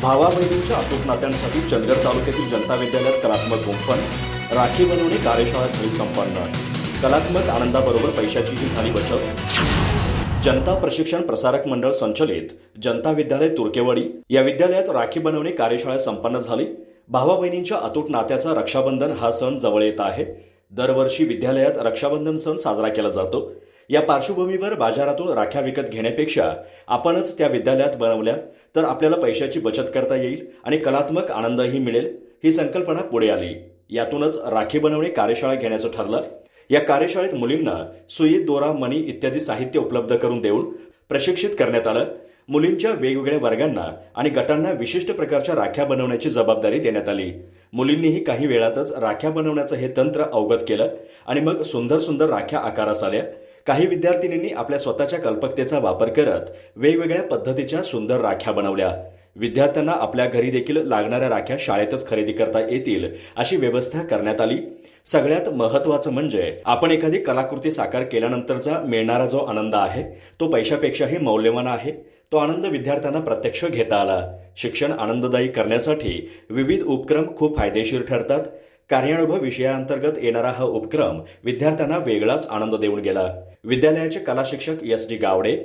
भावा बहिणींच्या अतूट नात्यांसाठी चंदगड तालुक्यातील जनता विद्यालयात कलात्मक गुंफण, राखी बनवणे कार्यशाळा झाली संपन्न. कलात्मक आनंदाबरोबर पैशाचीही झाली बचत. जनता प्रशिक्षण प्रसारक मंडळ संचलित जनता विद्यालय तुर्केवाडी या विद्यालयात राखी बनवणे कार्यशाळा संपन्न झाली. भावा बहिणींच्या अतूट नात्याचा रक्षाबंधन हा सण जवळ येत आहे. दरवर्षी विद्यालयात रक्षाबंधन सण साजरा केला जातो. या पार्श्वभूमीवर बाजारातून राख्या विकत घेण्यापेक्षा आपणच त्या विद्यालयात बनवल्या तर आपल्याला पैशाची बचत करता येईल आणि कलात्मक आनंदही मिळेल, ही संकल्पना पुढे आली. यातूनच राखी बनवणे कार्यशाळा घेण्याचं ठरलं. या कार्यशाळेत मुलींना सुई, दोरा, मणी इत्यादी साहित्य उपलब्ध करून देऊन प्रशिक्षित करण्यात आलं. मुलींच्या वेगवेगळ्या वर्गांना आणि गटांना विशिष्ट प्रकारच्या राख्या बनवण्याची जबाबदारी देण्यात आली. मुलींनीही काही वेळातच राख्या बनवण्याचं हे तंत्र अवगत केलं आणि मग सुंदर सुंदर राख्या आकारास आल्या. काही विद्यार्थिनींनी आपल्या स्वतःच्या कल्पकतेचा वापर करत वेगवेगळ्या पद्धतीच्या सुंदर राख्या बनवल्या. विद्यार्थ्यांना आपल्या घरी देखील लागणाऱ्या राख्या शाळेतच खरेदी करता येतील अशी व्यवस्था करण्यात आली. सगळ्यात महत्त्वाचं म्हणजे आपण एखादी कलाकृती साकार केल्यानंतरचा मिळणारा जो आनंद आहे तो पैशापेक्षाही मौल्यवान आहे. तो आनंद विद्यार्थ्यांना प्रत्यक्ष घेता आला. शिक्षण आनंददायी करण्यासाठी विविध उपक्रम खूप फायदेशीर ठरतात. कार्यानुभव विषयाअंतर्गत येणारा हा उपक्रम विद्यार्थ्यांना वेगळाच आनंद देऊन गेला. विद्यालयाचे कला शिक्षक एस डी गावडे,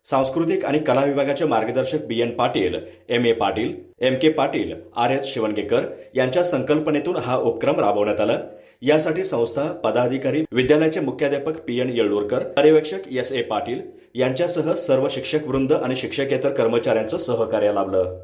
सांस्कृतिक आणि कला विभागाचे मार्गदर्शक B N Patil, M A Patil, M K Patil, R S Shivangekar यांच्या संकल्पनेतून हा उपक्रम राबवण्यात आला. यासाठी संस्था, पदाधिकारी, विद्यालयाचे मुख्याध्यापक पी एन येळूरकर, पर्यवेक्षक एस ए पाटील यांच्यासह सर्व शिक्षक वृंद आणि शिक्षकेतर कर्मचाऱ्यांचं सहकार्य लाभलं.